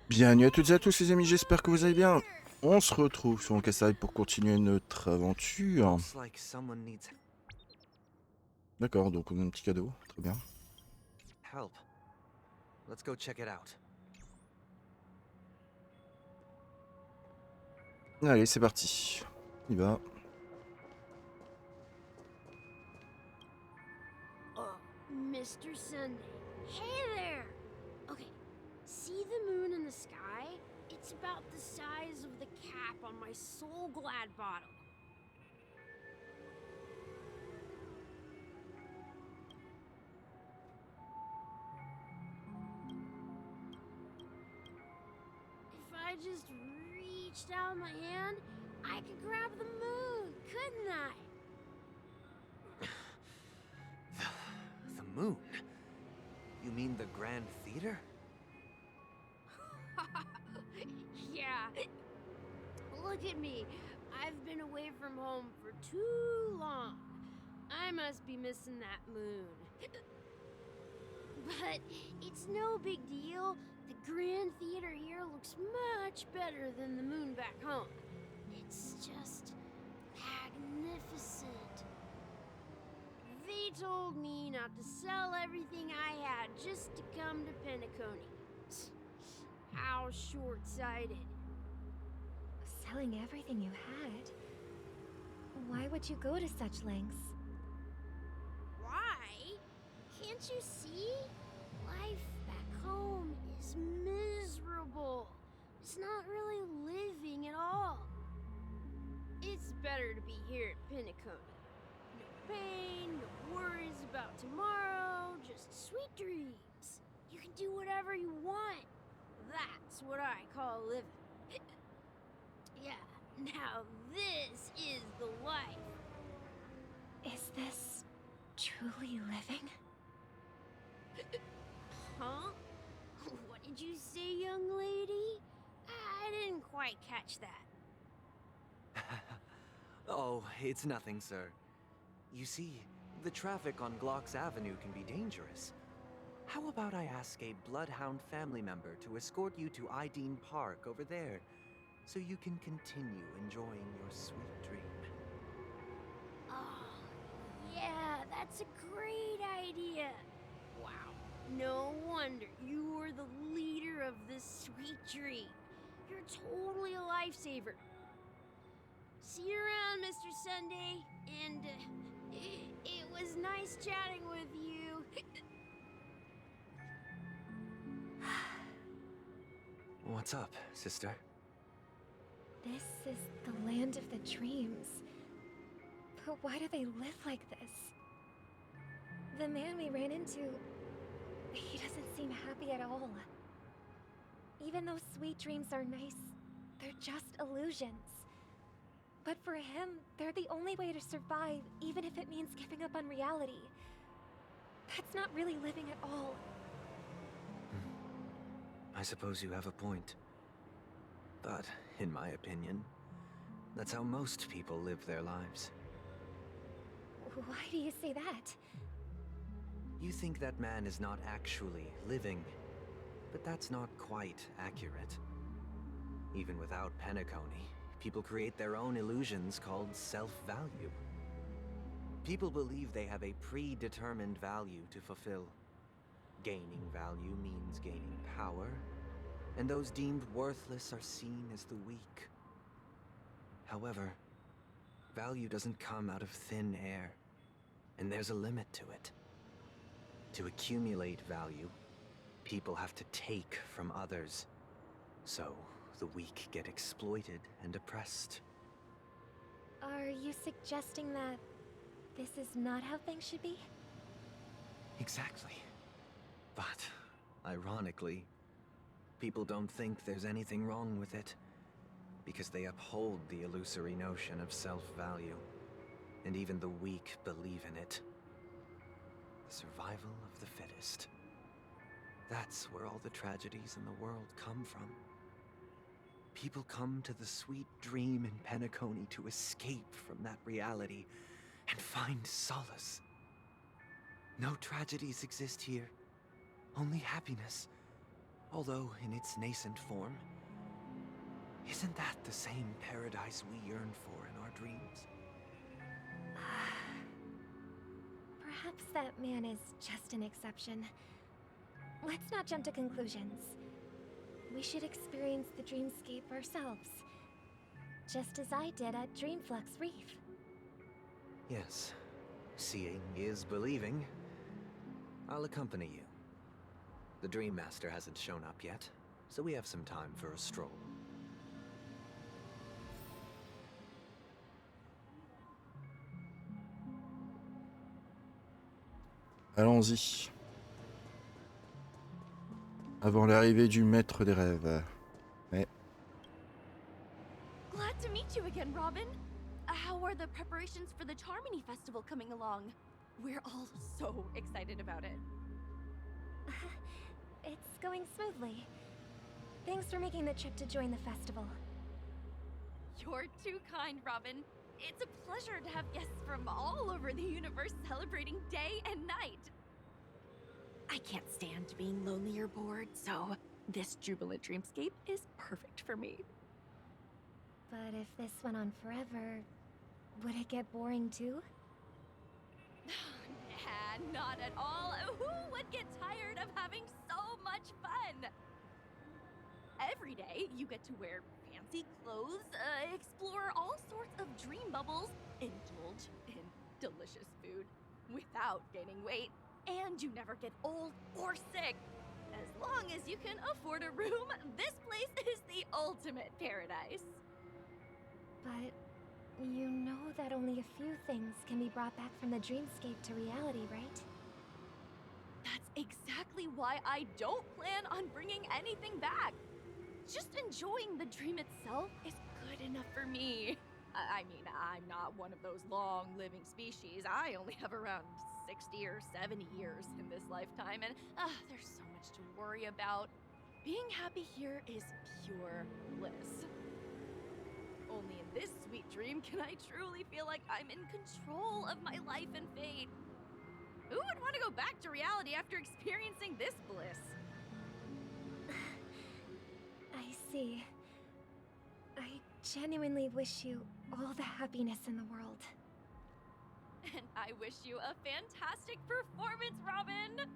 Bienvenue à toutes et à tous les amis, j'espère que vous allez bien. On se retrouve sur HONKAI STAR RAIL pour continuer notre aventure. Looks like someone needs D'accord, donc on a un petit cadeau, très bien. help. Let's go check it out. Allez, c'est parti. On y va. Mr. Sunday. Hey there! Okay, see the moon in the sky? It's about the size of the cap on my Soul Glad bottle. If I just reached out my hand, I could grab the moon, couldn't I? The moon? You mean the Grand Theater? Yeah. Look at me. I've been away from home for too long. I must be missing that moon. But it's no big deal. The Grand Theater here looks much better than the moon back home. It's just magnificent. They told me not to sell everything I had just to come to Penacony. How short-sighted. Selling everything you had? Why would you go to such lengths? Why? Can't you see? Life back home is miserable. It's not really living at all. It's better to be here at Penacony. No pain, no worries about tomorrow, just sweet dreams. You can do whatever you want. That's what I call living. Yeah, now this is the life. Is this truly living? Huh? What did you say, young lady? I didn't quite catch that. Oh, it's nothing, sir. You see, the traffic on Glock's Avenue can be dangerous. How about I ask a bloodhound family member to escort you to Ideen Park over there, so you can continue enjoying your sweet dream? Oh, yeah, that's a great idea. Wow, no wonder you were the leader of this sweet dream. You're totally a lifesaver. See you around, Mr. Sunday, and it was nice chatting with you. What's up, sister? This is the land of the dreams. But why do they live like this? The man we ran into, he doesn't seem happy at all. Even though sweet dreams are nice, they're just illusions. But for him, they're the only way to survive, even if it means giving up on reality. That's not really living at all. I suppose you have a point. But, in my opinion, that's how most people live their lives. Why do you say that? You think that man is not actually living, but that's not quite accurate. Even without Penacony, people create their own illusions called self-value. People believe they have a predetermined value to fulfill. Gaining value means gaining power, and those deemed worthless are seen as the weak. However, value doesn't come out of thin air, and there's a limit to it. To accumulate value, people have to take from others. So, the weak get exploited and oppressed. Are you suggesting that this is not how things should be? Exactly. But, ironically, people don't think there's anything wrong with it, because they uphold the illusory notion of self-value, and even the weak believe in it. The survival of the fittest. That's where all the tragedies in the world come from. People come to the sweet dream in Penacony to escape from that reality and find solace. No tragedies exist here, only happiness. although in its nascent form. Isn't that the same paradise we yearn for in our dreams? Perhaps that man is just an exception. Let's not jump to conclusions. We should experience the dreamscape ourselves, just as I did at Dreamflux Reef. Yes, seeing is believing. I'll accompany you. The Dream Master hasn't shown up yet, so we have some time for a stroll. Allons-y. Avant l'arrivée du maître des rêves. Mais Glad to meet you again, Robin. How are the preparations for the Charmony Festival coming along? We're all so excited about it. It's going smoothly. Thanks for making the trip to join the festival. You're too kind, Robin. It's a pleasure to have guests from all over the universe celebrating day and night. I can't stand being lonely or bored, so this jubilant dreamscape is perfect for me. But if this went on forever, would it get boring too? Nah, not at all. Who would get tired of having so much fun? Every day, you get to wear fancy clothes, explore all sorts of dream bubbles, indulge in delicious food without gaining weight, and you never get old or sick. As long as you can afford a room, this place is the ultimate paradise. But you know that only a few things can be brought back from the dreamscape to reality, right? That's exactly why I don't plan on bringing anything back. Just enjoying the dream itself is good enough for me. I mean, I'm not one of those long-living species. I only have around 60 or 70 years in this lifetime, and there's so much to worry about. Being happy here is pure bliss. Only in this sweet dream can I truly feel like I'm in control of my life and fate. Who would want to go back to reality after experiencing this bliss? I see. I genuinely wish you all the happiness in the world. And I wish you a fantastic performance, Robin!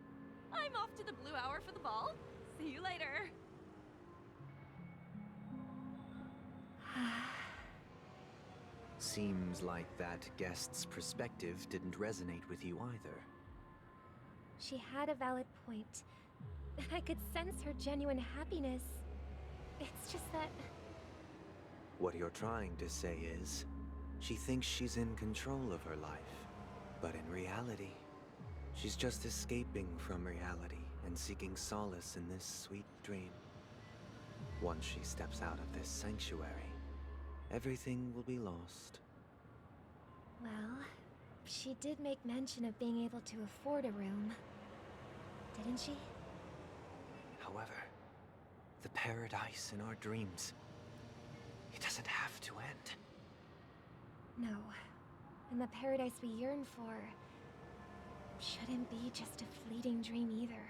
I'm off to the Blue Hour for the ball. See you later. Seems like that guest's perspective didn't resonate with you either. She had a valid point. I could sense her genuine happiness. It's just that... What you're trying to say is, she thinks she's in control of her life, but in reality, she's just escaping from reality and seeking solace in this sweet dream. Once she steps out of this sanctuary, everything will be lost. Well, she did make mention of being able to afford a room, didn't she? However, the paradise in our dreams, it doesn't have to end. No. And the paradise we yearn for shouldn't be just a fleeting dream either.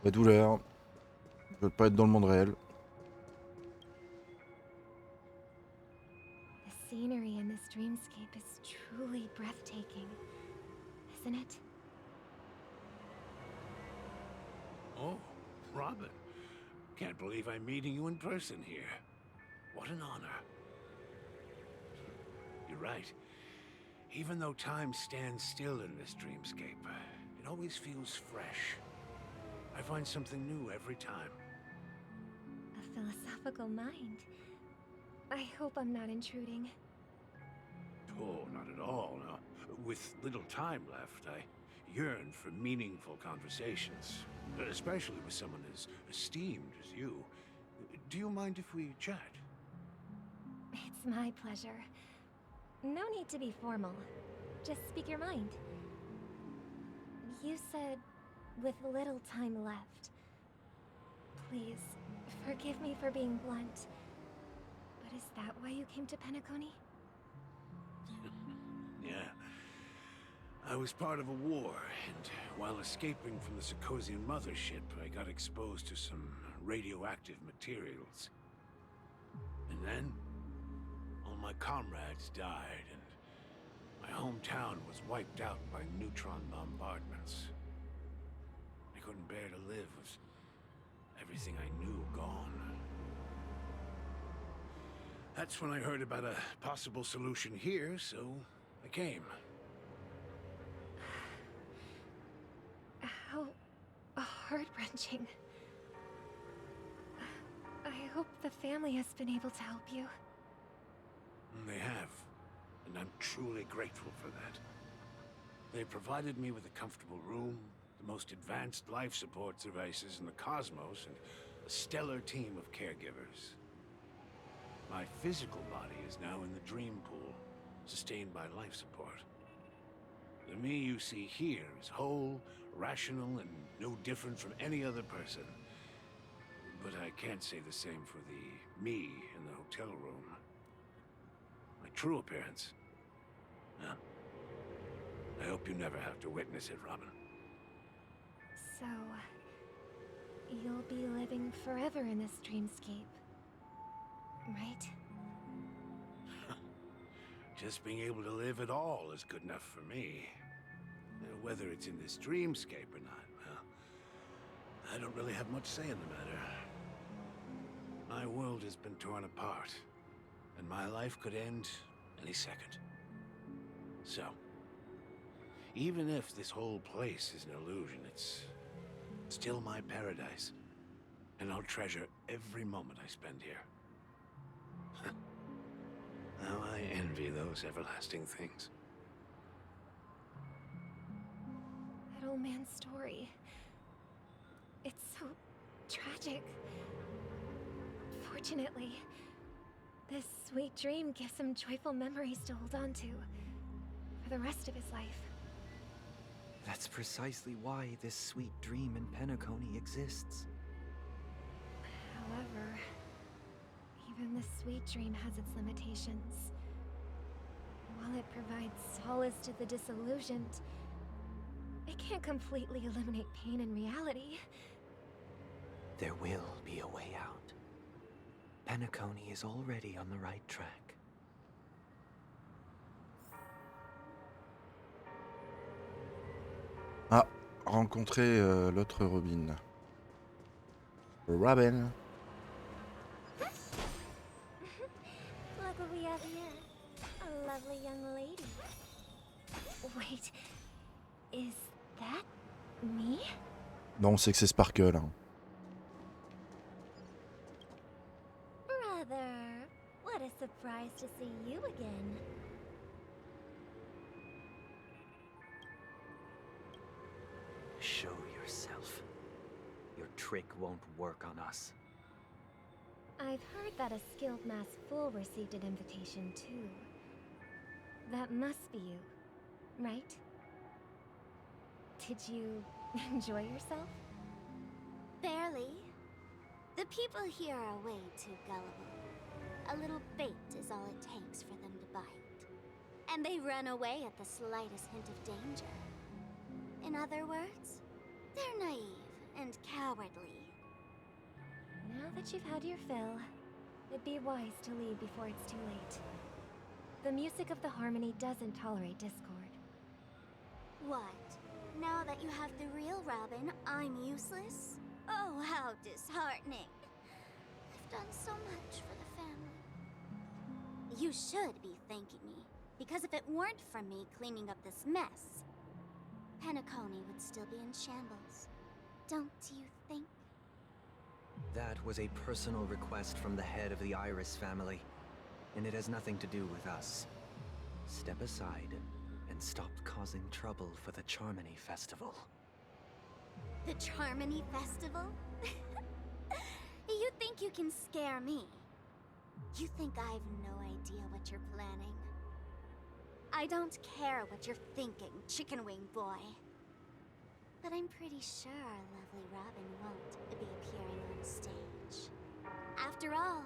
la douleur. Je veux pas être dans le monde réel. The scenery in this dreamscape is truly breathtaking, isn't it? Oh, Robin. Can't believe I'm meeting you in person here. What an honor. You're right. Even though time stands still in this dreamscape, it always feels fresh. I find something new every time. A philosophical mind. I hope I'm not intruding. Oh, not at all, no. With little time left, I yearn for meaningful conversations, especially with someone as esteemed as you. Do you mind if we chat? It's my pleasure. No need to be formal. Just speak your mind. You said, with little time left. Please, forgive me for being blunt, but Is that why you came to Penacony? Yeah. I was part of a war, and while escaping from the Sarkosian mothership, I got exposed to some radioactive materials. And then, all my comrades died, and my hometown was wiped out by neutron bombardments. I couldn't bear to live with everything I knew gone. That's when I heard about a possible solution here, so I came. How heart-wrenching. I hope the family has been able to help you. They have, and I'm truly grateful for that. They provided me with a comfortable room, the most advanced life support devices in the cosmos, and a stellar team of caregivers. My physical body is now in the dream pool, sustained by life support. The me you see here is whole, rational, and no different from any other person. But I can't say the same for the me in the hotel room. My true appearance? No. I hope you never have to witness it, Robin. So, you'll be living forever in this dreamscape, right? Just being able to live at all is good enough for me. Whether it's in this dreamscape or not, well, I don't really have much say in the matter. My world has been torn apart, and my life could end any second. So, even if this whole place is an illusion, it's still my paradise, and I'll treasure every moment I spend here. How I envy those everlasting things. That old man's story. It's so tragic. Fortunately, this sweet dream gives him joyful memories to hold on to for the rest of his life. That's precisely why this sweet dream in Penacony exists. However, even the sweet dream has its limitations. While it provides solace to the disillusioned, it can't completely eliminate pain in reality. There will be a way out. Penacony is already on the right track. Ah, rencontrer l'autre Robin. Robin. Look what we have here. A lovely young lady. Wait, is that me? Non, c'est que c'est Sparkle. Hein. Brother, what a surprise to see you again. Show yourself. Your trick won't work on us. I've heard that a skilled mass fool received an invitation too. That must be you, right? Did you enjoy yourself? Barely. The people here are way too gullible. A little bait is all it takes for them to bite. And they run away at the slightest hint of danger. In other words, they're naive and cowardly. Now that you've had your fill, it'd be wise to leave before it's too late. The music of the harmony doesn't tolerate discord. What? Now that you have the real Robin, I'm useless? Oh, how disheartening. I've done so much for the family. You should be thanking me, because if it weren't for me cleaning up this mess, Penacony would still be in shambles. Don't you think? That was a personal request from the head of the Iris family, and it has nothing to do with us. Step aside and stop causing trouble for the Charmony Festival. The Charmony Festival? You think you can scare me? You think I have no idea what you're planning? I don't care what you're thinking, chicken wing boy. But I'm pretty sure our lovely Robin won't be appearing on stage. After all,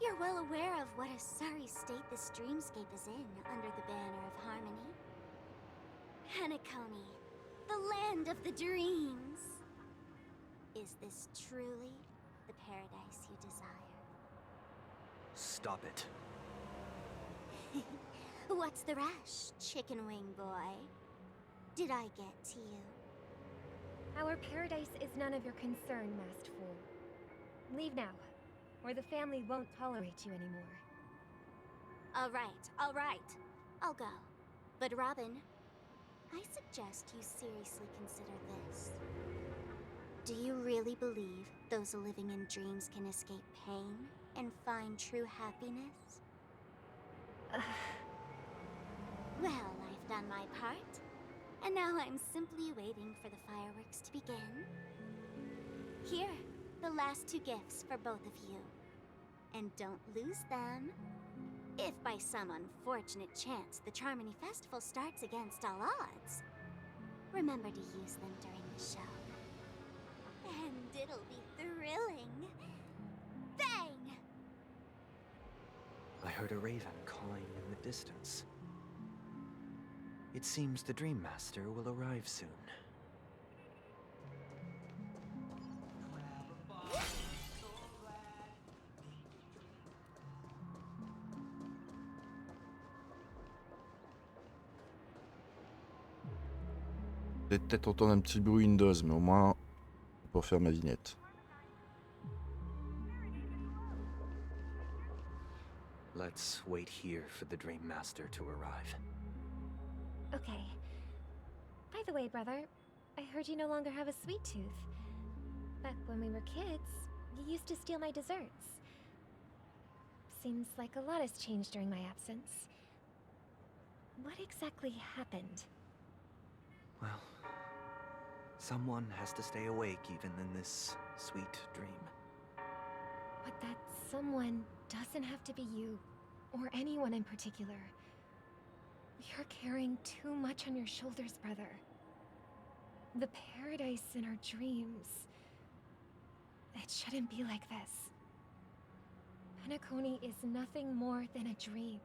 You're well aware of what a sorry state this dreamscape is in under the banner of harmony. Penacony, the land of the dreams. Is this truly the paradise you desire? Stop it. What's the rush, chicken wing boy? Did I get to you? Our paradise is none of your concern, masked fool. Leave now, or the family won't tolerate you anymore. All right. I'll go. But Robin, I suggest you seriously consider this. Do you really believe those living in dreams can escape pain and find true happiness? Well, I've done my part, and now I'm simply waiting for the fireworks to begin. Here, the last 2 gifts for both of you. And don't lose them. If by some unfortunate chance the Charmony Festival starts against all odds, remember to use them during the show. And it'll be thrilling. Bang! I heard a raven calling in the distance. It seems the Dream Master will arrive soon. J'ai peut-être entendre un petit bruit Windows, mais au moins pour faire ma vignette. Let's wait here for the Dream Master to arrive. Okay. By the way, brother, I heard you no longer have a sweet tooth. Back when we were kids, you used to steal my desserts. Seems like a lot has changed during my absence. What exactly happened? Well, someone has to stay awake even in this sweet dream. But that someone doesn't have to be you, or anyone in particular. You're carrying too much on your shoulders, brother. The paradise in our dreams. It shouldn't be like this. Penacony is nothing more than a dream.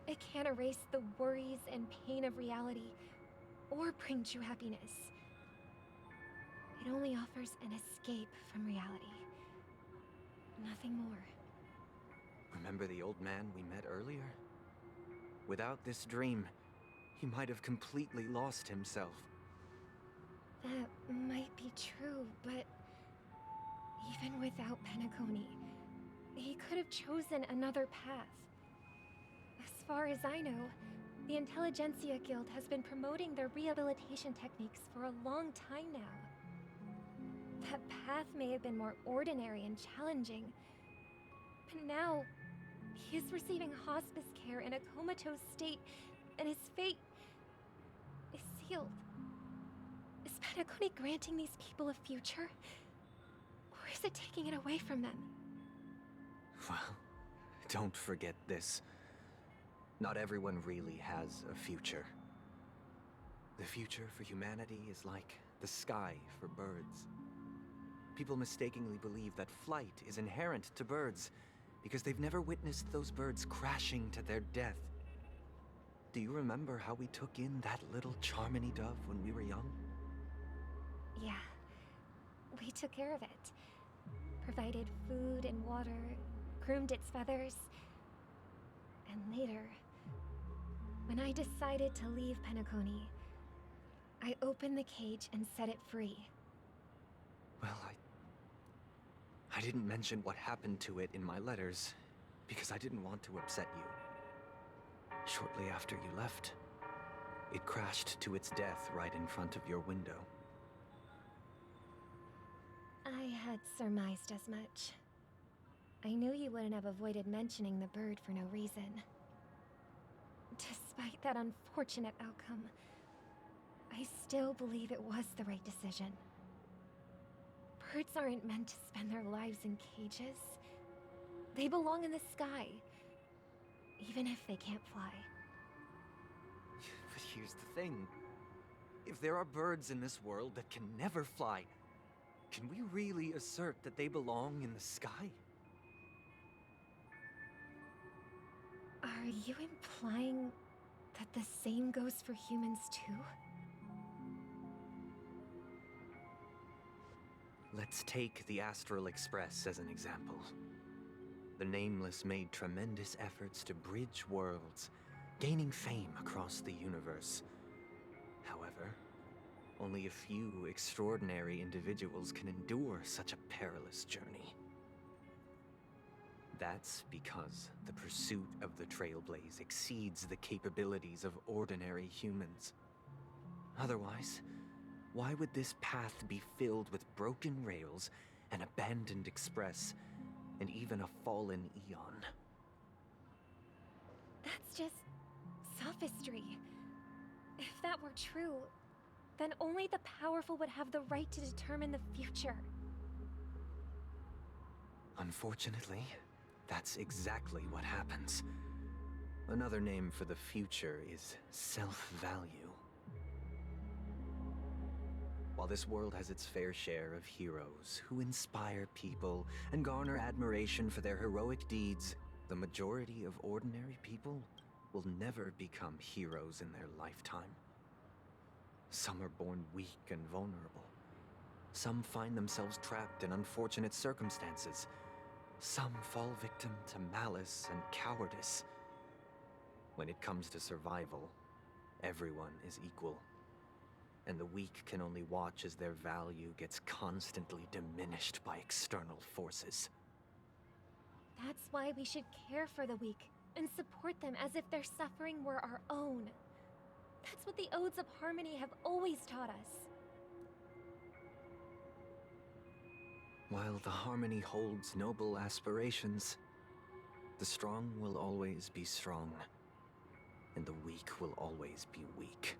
It can't erase the worries and pain of reality, or bring true happiness. It only offers an escape from reality. Nothing more. Remember the old man we met earlier? Without this dream, he might have completely lost himself. That might be true, but even without Penacony, he could have chosen another path. As far as I know, the Intelligentsia Guild has been promoting their rehabilitation techniques for a long time now. That path may have been more ordinary and challenging, but now he is receiving hospice care in a comatose state, and his fate is sealed. Is Penacony granting these people a future? Or is it taking it away from them? Well, don't forget this. Not everyone really has a future. The future for humanity is like the sky for birds. People mistakenly believe that flight is inherent to birds because they've never witnessed those birds crashing to their death. Do you remember how we took in that little Charmony dove when we were young? Yeah. We took care of it. Provided food and water, groomed its feathers. And later, when I decided to leave Penacony, I opened the cage and set it free. Well, I didn't mention what happened to it in my letters because I didn't want to upset you. Shortly after you left, it crashed to its death right in front of your window. I had surmised as much. I knew you wouldn't have avoided mentioning the bird for no reason. Despite that unfortunate outcome, I still believe it was the right decision. Birds aren't meant to spend their lives in cages. They belong in the sky, even if they can't fly. But here's the thing. If there are birds in this world that can never fly, can we really assert that they belong in the sky? you implying that the same goes for humans too? Let's take the Astral Express as an example. The Nameless made tremendous efforts to bridge worlds, gaining fame across the universe. However, only a few extraordinary individuals can endure such a perilous journey. That's because the pursuit of the Trailblaze exceeds the capabilities of ordinary humans. Otherwise, why would this path be filled with broken rails, an abandoned express, and even a fallen eon? That's just sophistry. If that were true, then only the powerful would have the right to determine the future. Unfortunately, that's exactly what happens. Another name for the future is self-value. While this world has its fair share of heroes who inspire people and garner admiration for their heroic deeds, the majority of ordinary people will never become heroes in their lifetime. Some are born weak and vulnerable. Some find themselves trapped in unfortunate circumstances. Some fall victim to malice and cowardice. When it comes to survival, everyone is equal. And the weak can only watch as their value gets constantly diminished by external forces. That's why we should care for the weak and support them as if their suffering were our own. That's what the Odes of Harmony have always taught us. While the Harmony holds noble aspirations, the strong will always be strong, and the weak will always be weak.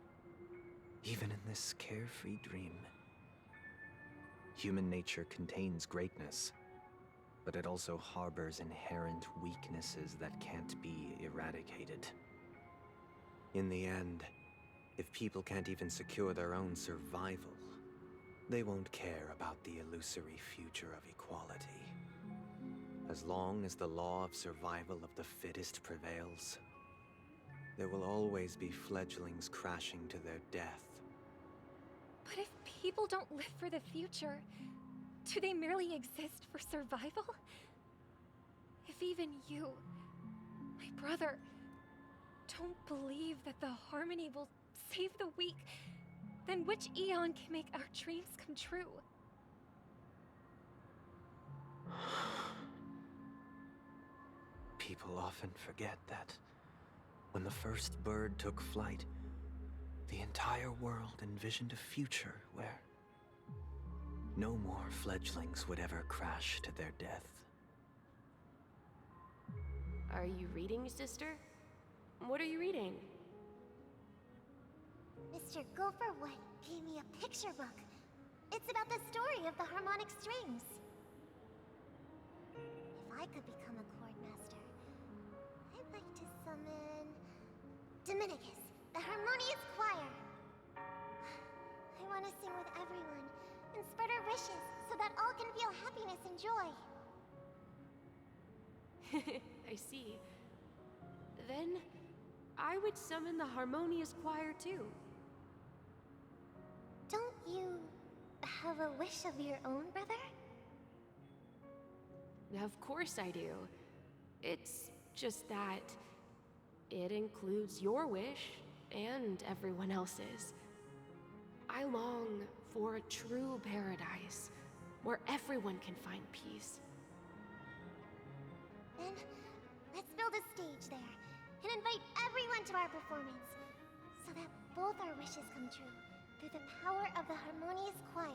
Even in this carefree dream. Human nature contains greatness, but it also harbors inherent weaknesses that can't be eradicated. In the end, if people can't even secure their own survival, they won't care about the illusory future of equality. As long as the law of survival of the fittest prevails, there will always be fledglings crashing to their death. But if people don't live for the future, do they merely exist for survival? If even you, my brother, don't believe that the Harmony will save the weak, then which eon can make our dreams come true? People often forget that when the first bird took flight, the entire world envisioned a future where no more fledglings would ever crash to their death. Are you reading, sister? What are you reading? Mr. Gopherwood gave me a picture book. It's about the story of the harmonic strings. If I could become a chord master, I'd like to summon Dominicus, the harmonious choir. I want to sing with everyone and spread our wishes so that all can feel happiness and joy. I see. Then, I would summon the harmonious choir too. Don't you have a wish of your own, brother? Of course I do. It's just that it includes your wish and everyone else's. I long for a true paradise where everyone can find peace. Then, let's build a stage there and invite everyone to our performance so that both our wishes come true through the power of the harmonious choir.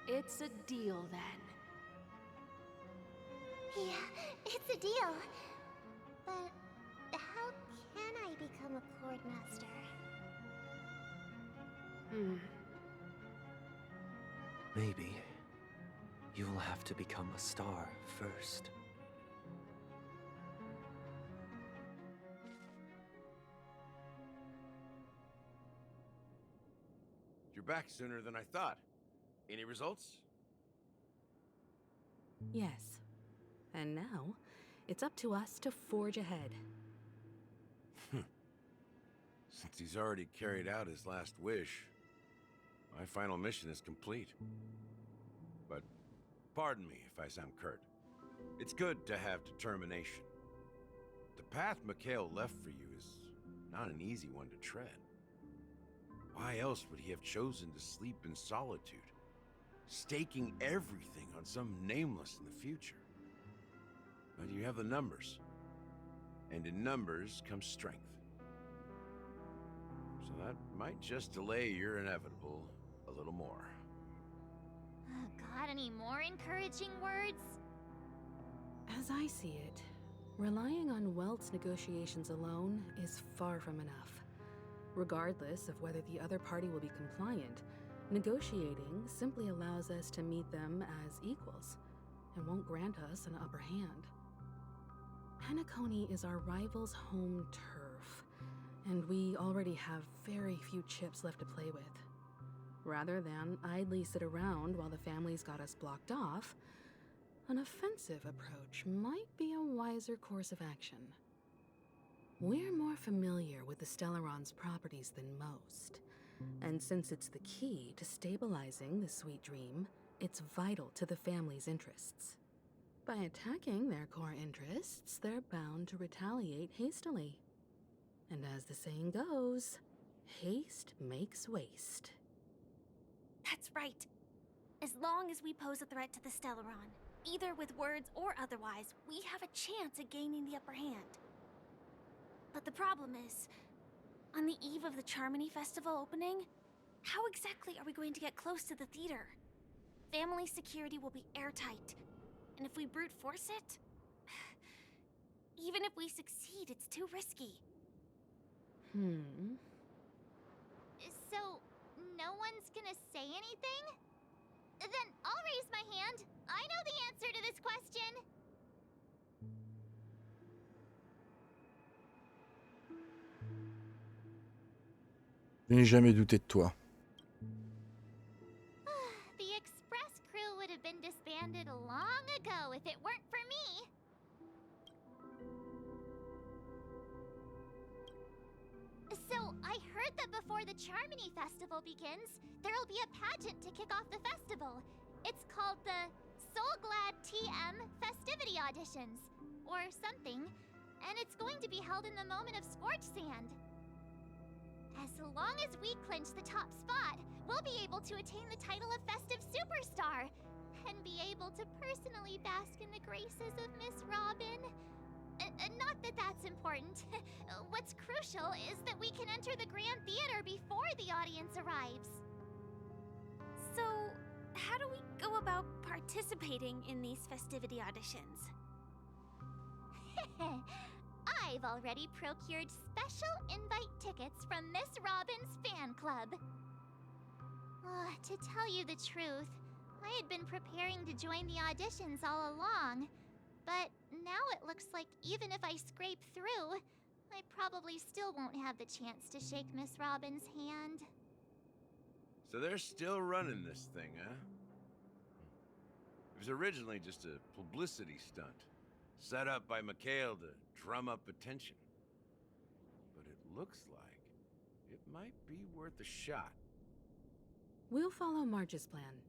It's a deal then. Yeah, it's a deal. But how can I become a chord master? Maybe you will have to become a star first. You're back sooner than I thought. Any results? Yes. And now, it's up to us to forge ahead. Since he's already carried out his last wish, my final mission is complete. But pardon me if I sound curt. It's good to have determination. The path Mikhail left for you is not an easy one to tread. Why else would he have chosen to sleep in solitude, staking everything on some nameless in the future? But you have the numbers, and in numbers comes strength. So that might just delay your inevitable a little more. Got any more encouraging words? As I see it, relying on Welt's negotiations alone is far from enough. Regardless of whether the other party will be compliant, negotiating simply allows us to meet them as equals and won't grant us an upper hand. Penacony is our rival's home turf, and we already have very few chips left to play with. Rather than idly sit around while the family's got us blocked off, an offensive approach might be a wiser course of action. We're more familiar with the Stellaron's properties than most, and since it's the key to stabilizing the sweet dream, it's vital to the family's interests. By attacking their core interests, they're bound to retaliate hastily. And as the saying goes, haste makes waste. That's right. As long as we pose a threat to the Stellaron, either with words or otherwise, we have a chance at gaining the upper hand. But the problem is, on the eve of the Charmony Festival opening, how exactly are we going to get close to the theater? Family security will be airtight, and if we brute force it, even if we succeed, it's too risky. So, no one's gonna say anything? Then I'll raise my hand. I know the answer to this question. Je n'ai jamais douté de toi. The express crew would have been disbanded long ago if it weren't for me. So, I heard that before the Charmony Festival begins, there'll be a pageant to kick off the festival. It's called the Soul Glad TM Festivity Auditions, or something, and it's going to be held in the moment of Scorched Sand. As long as we clinch the top spot, we'll be able to attain the title of Festive Superstar, and be able to personally bask in the graces of Miss Robin. Not that that's important. What's crucial is that we can enter the Grand Theater before the audience arrives. So, how do we go about participating in these festivity auditions? I've already procured special invite tickets from Miss Robin's fan club. To tell you the truth, I had been preparing to join the auditions all along. But now it looks like even if I scrape through, I probably still won't have the chance to shake Miss Robin's hand. So they're still running this thing, huh? It was originally just a publicity stunt, set up by Mikhail to drum up attention. But it looks like it might be worth a shot. We'll follow Marge's plan.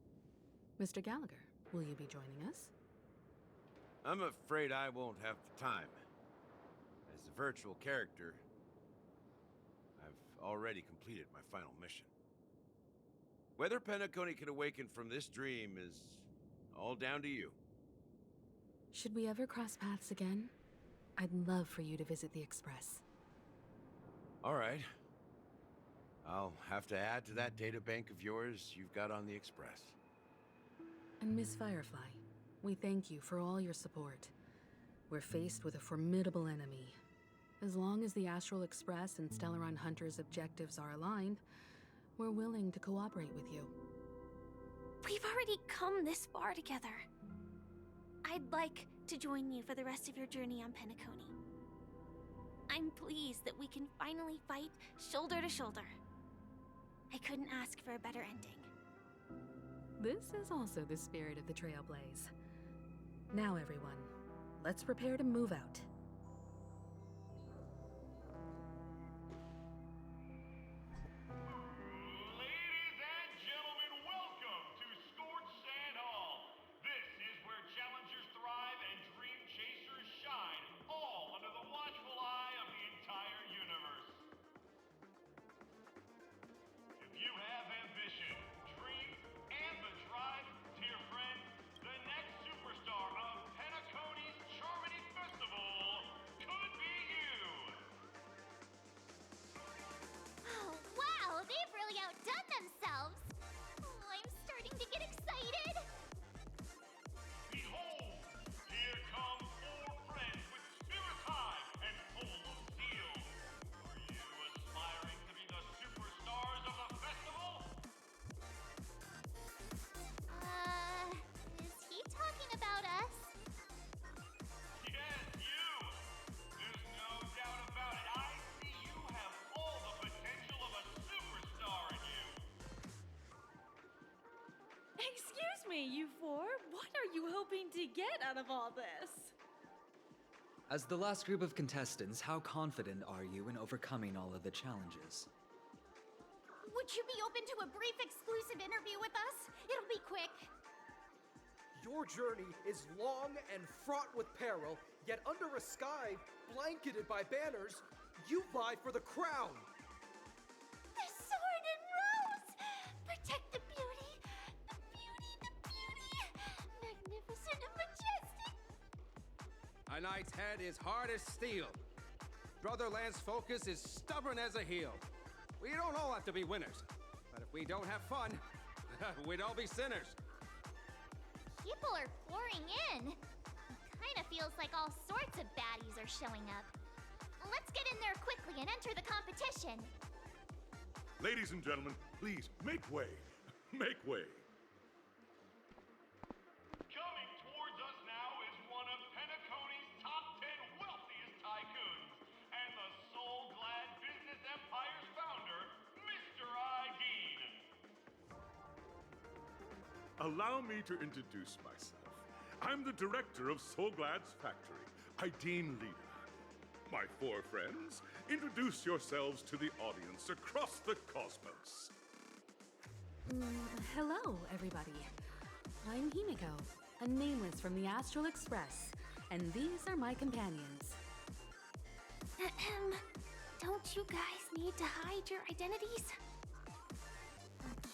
Mr. Gallagher, will you be joining us? I'm afraid I won't have the time. As a virtual character, I've already completed my final mission. Whether Penacony can awaken from this dream is all down to you. Should we ever cross paths again? I'd love for you to visit the Express. All right. I'll have to add to that data bank of yours you've got on the Express. And Miss Firefly, we thank you for all your support. We're faced with a formidable enemy. As long as the Astral Express and Stellaron Hunter's objectives are aligned, we're willing to cooperate with you. We've already come this far together. I'd like to join you for the rest of your journey on Penacony. I'm pleased that we can finally fight shoulder to shoulder. I couldn't ask for a better ending. This is also the spirit of the Trailblaze. Now everyone, let's prepare to move out. Ladies and gentlemen, welcome to Scorched Sand Hall. This is where challengers thrive and dream chasers shine, all under the watchful eye of the entire universe. If you have ambition, dreams, and the drive, dear friend, the next superstar of Penacony's Charmony Festival could be you. Oh, wow, they've really outdone themselves. Oh, I'm starting to get excited. Behold, here come 4 friends with spirits high and full of zeal. Are you aspiring to be the superstars of the festival? Is he talking about us? Yes, you! There's no doubt about it. I see you have all the potential of a superstar in you. Excuse me, you four. What are you hoping to get out of all this? As the last group of contestants, how confident are you in overcoming all of the challenges? Would you be open to a brief exclusive interview with us? It'll be quick. Your journey is long and fraught with peril, yet under a sky blanketed by banners, you vie for the crown. The sword and rose! Protect the beauty! The beauty, the beauty! Magnificent and majestic! A knight's head is hard as steel. Brotherland's focus is stubborn as a heel. We don't all have to be winners, but if we don't have fun, we'd all be sinners. People are pouring in. It kind of feels like all sorts of baddies are showing up. Let's get in there quickly and enter the competition. Ladies and gentlemen, please make way. Make way. Coming towards us now is one of Penacony's top 10 wealthiest tycoons and the soul-glad business empire's founder, Mr. Dean. Allow me to introduce myself. I'm the director of Soulglad's factory, Dean Lida. My 4 friends, introduce yourselves to the audience across the cosmos. Hello, everybody. I'm Himiko, a nameless from the Astral Express, and these are my companions. Don't you guys need to hide your identities?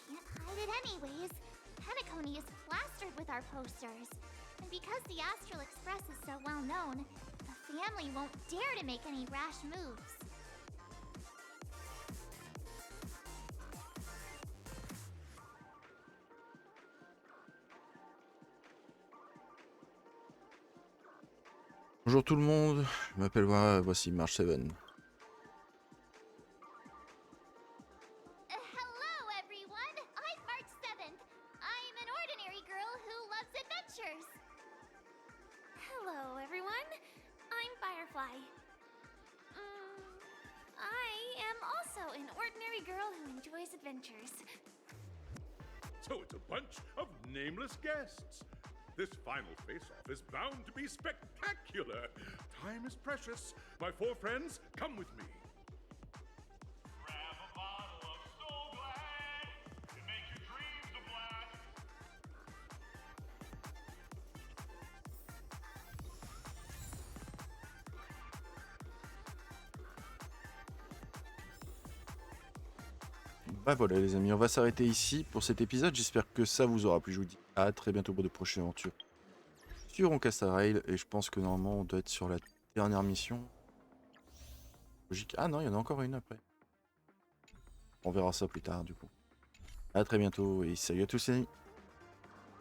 Can't hide it anyways. Penacony is plastered with our posters. And because the Astral Express is so well known, the family won't dare to make any rash moves. Bonjour tout le monde, je m'appelle Voie, voici March 7. Hello, everyone. I'm March 7th. I'm an ordinary girl who loves adventures. Hello, everyone. I'm Firefly. I am also an ordinary girl who enjoys adventures. So it's a bunch of nameless guests. This final face-off is bound to be spectacular. Time is precious. My 4 friends, come with me. Grab a bottle of Soul Glad and make your dreams a blast. Bah voilà les amis, on va s'arrêter ici pour cet épisode. J'espère que ça vous aura plu. Je vous dis à très bientôt pour de prochaines aventures sur HONKAI STAR RAIL. Et je pense que normalement on doit être sur la dernière mission. Logique. Ah non, il y en a encore une après. On verra ça plus tard du coup. À très bientôt et salut à tous les amis.